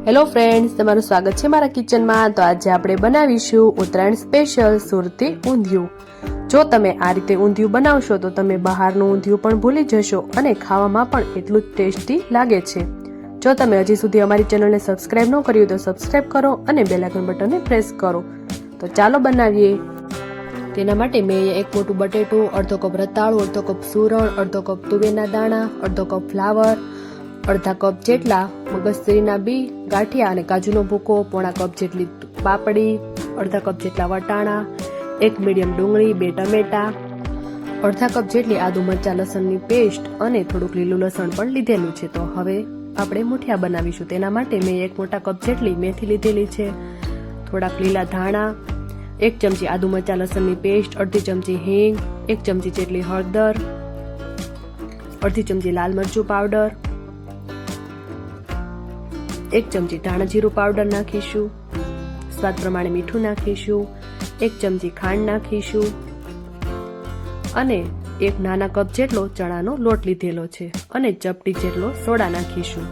Hello friends, તમારું સ્વાગત છે મારા કિચનમાં। તો આજે આપણે બનાવીશું ઉત્તરાયણ સ્પેશિયલ સુરતી ઊંધિયું। જો તમે આ રીતે ઊંધિયું બનાવશો તો તમે બહારનું ઊંધિયું પણ ભૂલી જશો અને ખાવામાં પણ એટલું જ ટેસ્ટી લાગે છે। જો તમે હજી સુધી અમારી ચેનલને સબસ્ક્રાઇબ ન કર્યું તો સબસ્ક્રાઇબ કરો અને બેલ આઇકન બટનને પ્રેસ કરો। તો ચાલો બનાવીએ। તેના માટે મેં એક મોટું બટેટું, અડધો કપ રતાળું, અડધો કપ સૂરણ, અડધો કપ તુવેરના દાણા, અડધો કપ ફ્લાવર, અડધા કપ જેટલા મગજતરીના બી, ગાંઠિયા અને કાજુનો ભૂકો, પોણા કપ જેટલી પાપડી, અડધા કપ જેટલા વટાણા, એક મીડિયમ ડુંગળી, 2 ટમેટા, અડધા કપ જેટલી આદુ મરચાં લસણની પેસ્ટ અને થોડુંક લીલું લસણ પણ લીધેલું છે। તો હવે આપણે મુઠિયા બનાવીશું। તેના માટે મેં એક મોટા કપ જેટલી મેથી લીધેલી છે, થોડાક લીલા ધાણા, 1 ચમચી આદુ મરચાં લસણની પેસ્ટ, અડધી ચમચી હિંગ, 1 ચમચી જેટલી હળદર, અડધી ચમચી લાલ મરચું પાવડર, 1 ચમચી ધાણા જીરું પાવડર નાખીશું, સ્વાદ પ્રમાણે મીઠું નાખીશું, 1 ચમચી ખાંડ નાખીશું અને 1 નાના કપ જેટલો ચણાનો લોટ લીધેલો છે અને ચપટી જેટલો સોડા નાખીશું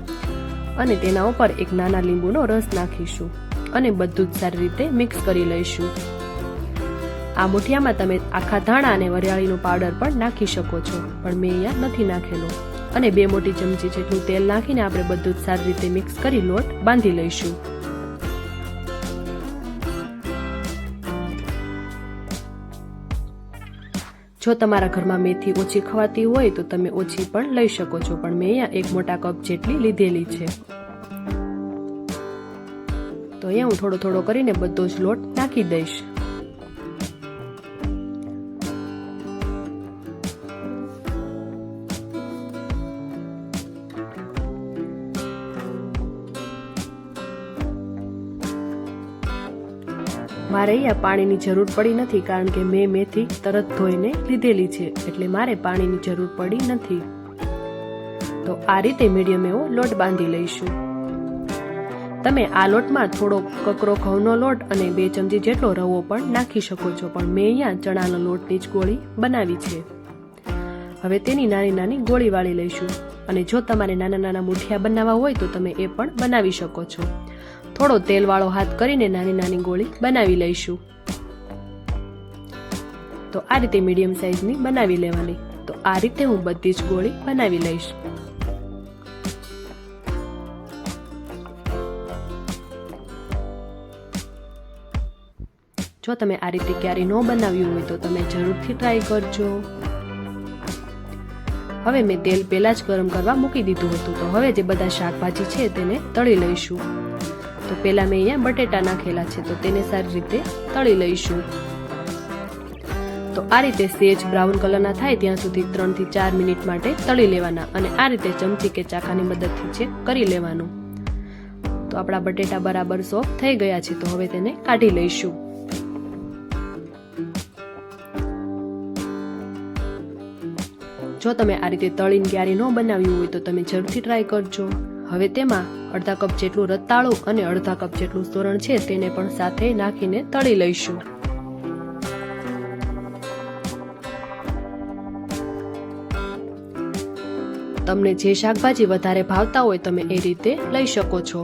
અને તેના ઉપર 1 નાના લીંબુનો રસ નાખીશું અને બધું જ સારી રીતે મિક્સ કરી લઈશું। આ મુઠિયામાં તમે આખા ધાણા અને વરિયાળીનો પાવડર પણ નાખી શકો છો, પણ મેં અહીંયા નથી નાખેલો। અને 2 મોટી ચમચી જેટલું તેલ નાખીને આપણે બધું જ સારી રીતે મિક્સ કરી લોટ બાંધી લઈશું। જો તમારા ઘરમાં મેથી ઓછી ખવાતી હોય તો તમે ઓછી પણ લઈ શકો છો, પણ મેં અહીંયા 1 મોટા કપ જેટલી લીધેલી છે। તો અહીંયા હું થોડો થોડો કરીને બધો જ લોટ નાખી દઈશ। મારે અહીંયા પાણીની જરૂર પડી નથી, કારણ કે મેં મેથી તરત ધોઈને લીધેલી છે, એટલે મારે પાણીની જરૂર પડી નથી। તો આ રીતે મીડિયમ એવો લોટ બાંધી લઈશું। તમે આ લોટમાં થોડો કકરો ઘઉંનો લોટ અને 2 ચમચી જેટલો રવો પણ નાખી શકો છો, પણ મેં અહીંયા ચણાના લોટની જ ગોળી બનાવી છે। હવે તેની નાની નાની ગોળી વાળી લઈશું અને જો તમારે નાના નાના મુઠિયા બનાવવા હોય તો તમે એ પણ બનાવી શકો છો। થોડો તેલવાળો હાથ કરીને નાની નાની ગોળી બનાવી લઈશું। તો આ રીતે મીડિયમ સાઈઝની બનાવી લેવાની। તો આ રીતે હું બધી જ ગોળી બનાવી લઈશ। જો તમે આ રીતે ક્યારેય ન બનાવ્યું હોય તો તમે જરૂરથી ટ્રાય કરજો। હવે મેં તેલ પહેલા જ ગરમ કરવા મૂકી દીધું હતું। તો હવે જે બધા શાકભાજી છે તેને તળી લઈશું। તો પહેલા મેં અહીંયા બટેટા નાખેલા છે, તો તેને સારી રીતે તળી લઈશું। તો આ રીતે સેજ બ્રાઉન કલરના થાય ત્યાં સુધી 3 થી 4 મિનિટ માટે તળી લેવાના અને આ રીતે ચમચી કે ચાકાની મદદથી ચેક કરી લેવાનું। તો આપણા બટેટા બરાબર સોફ્ટ થઈ ગયા છે, તો હવે તેને કાઢી લઈશું। જો તમે આ રીતે તળીને ક્યારે ન બનાવ્યું હોય તો તમે જરૂરથી ટ્રાય કરજો। હવે તેમાં અડધા કપ જેટલું રતાળું અને અડધા કપ જેટલું સૂરણ છે તેને પણ સાથે નાખીને તળી લઈશું। તમને જે શાકભાજી વધારે ભાવતા હોય તમે એ રીતે લઈ શકો છો।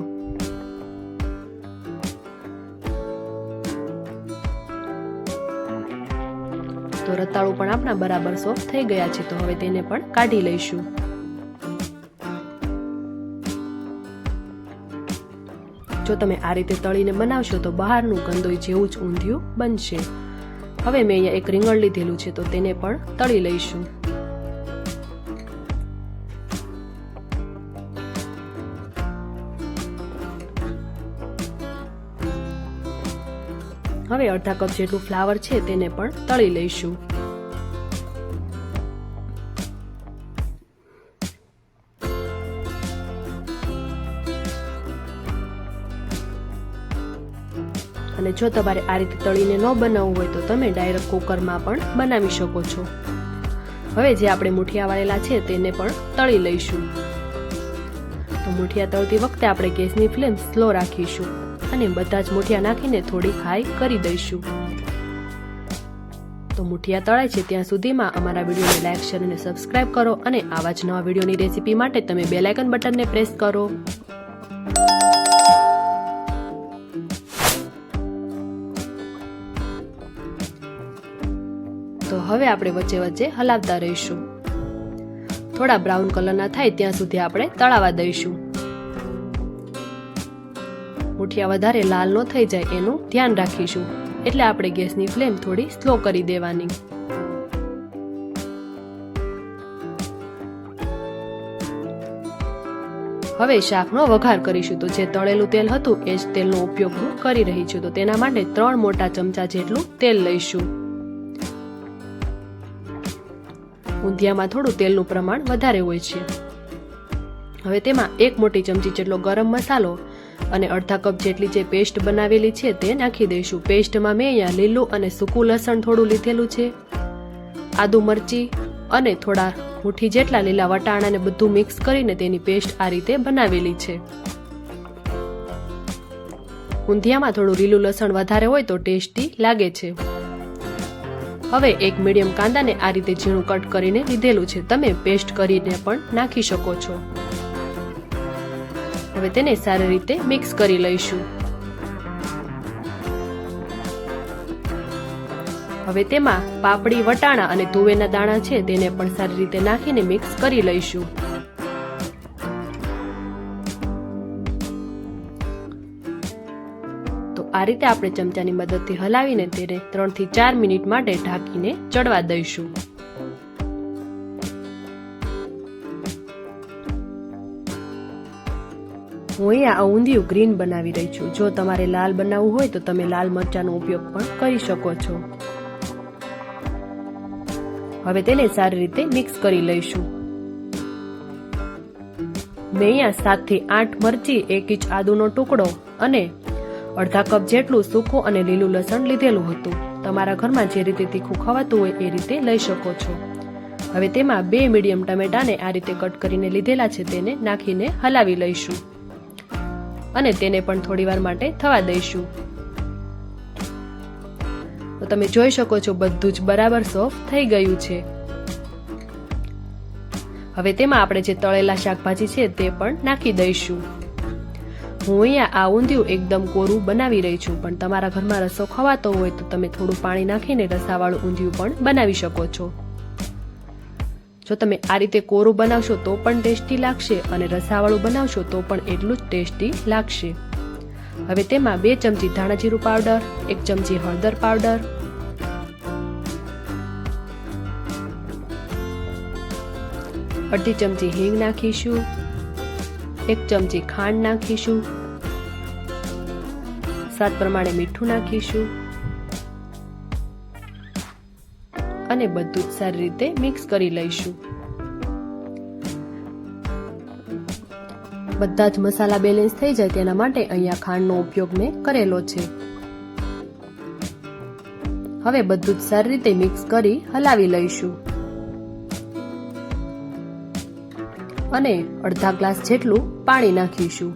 તો રતાળું પણ આપણા બરાબર સોફ્ટ થઈ ગયા છે, તો હવે તેને પણ કાઢી લઈશું। જો તમે આ રીતે તળીને બનાવશો તો બહારનું કંદોઈ જેવું જ ઊંધિયું બનશે। હવે મેં અહીંયા 1 રીંગણ લીધેલું છે, તો તેને પણ તળી લઈશું। હવે અડધા કપ જેટલું ફ્લાવર છે તેને પણ તળી લઈશું। અને જો તમારે આ રીતે તળીને ન બનાવવું હોય તો તમે ડાયરેક્ટ કુકરમાં પણ બનાવી શકો છો। હવે જે આપણે મુઠિયા વાળેલા છે તેને પણ તળી લઈશું। તો મુઠિયા તળતી વખતે આપણે ગેસની ફ્લેમ સ્લો રાખીશું અને બધા જ મુઠિયા નાખીને થોડી હાઈ કરી દઈશું। તો મુઠિયા તળાય છે ત્યાં સુધીમાં અમારા વિડીયોને લાઈક, શેર અને સબસ્ક્રાઇબ કરો અને આવા જ નવા વિડીયોની રેસીપી માટે તમે બેલ આઇકન બટનને પ્રેસ કરો। તો હવે આપણે વચ્ચે વચ્ચે હલાવતા રહીશું. થોડા બ્રાઉન કલરના થાય ત્યાં સુધી આપણે તળાવા દઈશું. મુઠિયા વધારે લાલ ન થઈ જાય એનું ધ્યાન રાખીશું, એટલે આપણે ગેસની ફ્લેમ થોડી સ્લો કરી દેવાની. હવે શાકનો વઘાર કરીશું. તો જે તળેલું તેલ હતું એ જ તેલનો ઉપયોગ હું કરી રહી છું. તો તેના માટે 3 મોટા ચમચા જેટલું તેલ લઈશું. ઊંધિયામાં થોડું તેલનું પ્રમાણ વધારે હોય છે. હવે તેમાં 1 મોટી ચમચી જેટલો ગરમ મસાલો અને અડધા કપ જેટલી જે પેસ્ટ બનાવેલી છે તે નાખી દઈશું. પેસ્ટમાં મેં અહીંયા લીલું અને સૂકું લસણ થોડું લીધેલું છે, આદુ મરચી અને થોડા મુઠ્ઠી જેટલા લીલા વટાણાને બધું મિક્સ કરીને તેની પેસ્ટ આ રીતે બનાવેલી છે. ઊંધિયામાં થોડું લીલું લસણ વધારે હોય તો ટેસ્ટી લાગે છે. હવે એક મીડિયમ કાંદાને આ રીતે ઝીણું કટ કરીને લીધેલું છે. તમે પેસ્ટ કરીને પણ નાખી શકો છો. હવે તેને સારી રીતે મિક્સ કરી લઈશું. હવે તેમાં પાપડી, વટાણા અને તુવેરના દાણા છે તેને પણ સારી રીતે નાખીને મિક્સ કરી લઈશું. તો આ રીતે આપણે ચમચાની મદદથી હલાવીને તેને 3 થી 4 મિનિટ માટે ઢાંકીને ચડવા દઈશું. હું અહીંયા ઊંધિયું ગ્રીન બનાવી રહી છું. જો તમારે લાલ બનાવવું હોય તો તમે લાલ મરચાંનો ઉપયોગ પણ કરી શકો છો. હવે તેને સારી રીતે મિક્સ કરી લઈશું. મેં અહીંયા 7 થી 8 મરચી, 1 ઇંચ આદુનો ટુકડો અને અડધા કપ જેટલું સૂકું અને લીલું લસણ લીધેલું હતું. તમારા ઘરમાં જે રીતે તીખું ખવાતું હોય એ રીતે લઈ શકો છો. હવે તેમાં 2 મીડિયમ ટમેટાને આ રીતે કટ કરીને લીધેલા છે તેને નાખીને હલાવી લઈશું અને તેને પણ થોડી વાર માટે થવા દઈશું. તો તમે જોઈ શકો છો બધું જ બરાબર સોફ્ટ થઈ ગયું છે. હવે તેમાં આપણે જે તળેલા શાકભાજી છે તે પણ નાખી દઈશું. હું અહીંયા આ ઊંધિયું એકદમ કોરું બનાવી રહી છું, પણ તમારા ઘરમાં રસો ખવાતો હોય તો તમે થોડું પાણી નાખીને રસાવાળું ઊંધિયું પણ બનાવી શકો છો. જો તમે આ રીતે કોરું બનાવશો તો પણ ટેસ્ટી લાગશે અને રસાવાળું બનાવશો તો પણ એટલું જ ટેસ્ટી લાગશે. હવે તેમાં 2 ચમચી ધાણા જીરું પાવડર, 1 ચમચી હળદર પાવડર, અડધી ચમચી હિંગ નાખીશું, 1 ચમચી ખાંડ નાખીશું, સ્વાદ પ્રમાણે મીઠું નાખીશું અને બધું જ સારી રીતે મિક્સ કરી લઈશું. બધા જ મસાલા બેલેન્સ થઈ જાય તેના માટે અહીંયા ખાંડનો ઉપયોગ મેં કરેલો છે. હવે બધું જ સારી રીતે મિક્સ કરી હલાવી લઈશું અને અડધા ગ્લાસ જેટલું પાણી નાખીશું.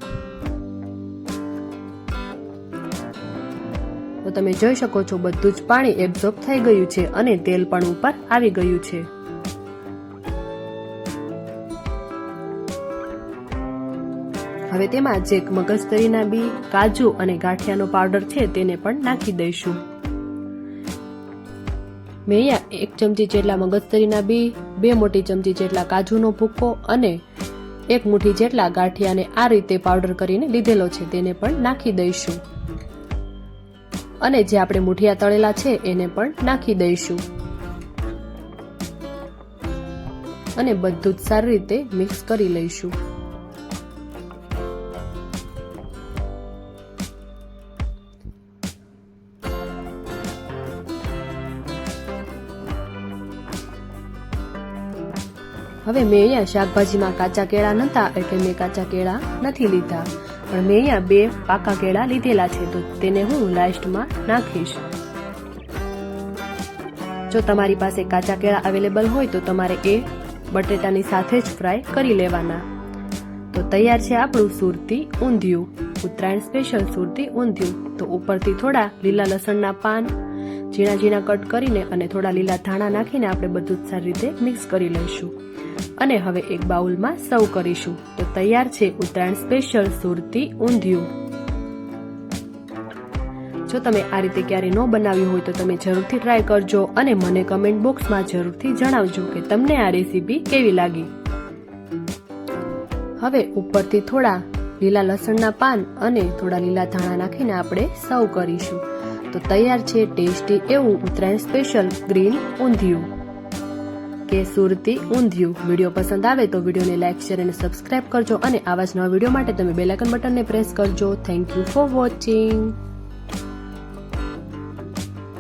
તો તમે જોઈ શકો છો બધું જ પાણી એબ્ઝોર્બ થઈ ગયું છે અને તેલ પણ ઉપર આવી ગયું છે. હવે તેમાં જે મગજતરીના બી, કાજુ અને ગાંઠિયાનો પાવડર છે તેને પણ નાખી દઈશું. મેં અહીંયા 1 ચમચી જેટલા મગજતરીના બી, 2 મોટી ચમચી જેટલા કાજુનો ભૂકો અને 1 મુઠ્ઠી જેટલા ગાંઠિયાને આ રીતે પાવડર કરીને લીધેલો છે તેને પણ નાખી દઈશું અને જે આપણે મુઠિયા તળેલા છે એને પણ નાખી દઈશું અને બધું જ સારી રીતે મિક્સ કરી લઈશું. હવે મેં અહીંયા શાકભાજીમાં કાચા કેળા નહોતા એટલે મેં કાચા કેળા નથી લીધા, પણ મેં અહીંયા 2 પાકા કેળા લીધેલા છે તો તેને હું લાસ્ટમાં નાખીશ. જો તમારી પાસે કાચા કેળા અવેલેબલ હોય તો તમારે એ બટેટાની સાથે જ ફ્રાય કરી લેવાના. તો તૈયાર છે આપણું સુરતી ઊંધિયું, ઉત્તરાયણ સ્પેશિયલ સુરતી ઊંધિયું. તો ઉપરથી થોડા લીલા લસણના પાન ઝીણા ઝીણા કટ કરીને અને થોડા લીલા ધાણા નાખીને આપણે બધું જ સારી રીતે મિક્સ કરી લઈશું અને હવે એક બાઉલમાં સર્વ કરીશું. તો તૈયાર છે ઉત્તરાયણ સ્પેશિયલ સુરતી ઊંધિયું. જો તમે આ રીતે ક્યારે ન બનાવ્યું હોય તો તમે જરૂરથી ટ્રાય કરજો અને મને કમેન્ટ બોક્સમાં જરૂરથી જણાવજો કે તમને આ રેસીપી કેવી લાગી. હવે ઉપરથી થોડા લીલા લસણના પાન અને થોડા લીલા ધાણા નાખીને આપણે સર્વ કરીશું. તો તૈયાર છે ટેસ્ટી એવું ઉત્તરાયણ સ્પેશિયલ ગ્રીન ઊંધિયું કે સુરતી ઊંધિયું. વિડીયો પસંદ આવે તો વિડીયોને લાઇક, શેર અને સબસ્ક્રાઇબ કરજો અને આવા જ નવા વિડીયો માટે તમે બેલ આઇકન બટનને પ્રેસ કરજો. Thank you for watching.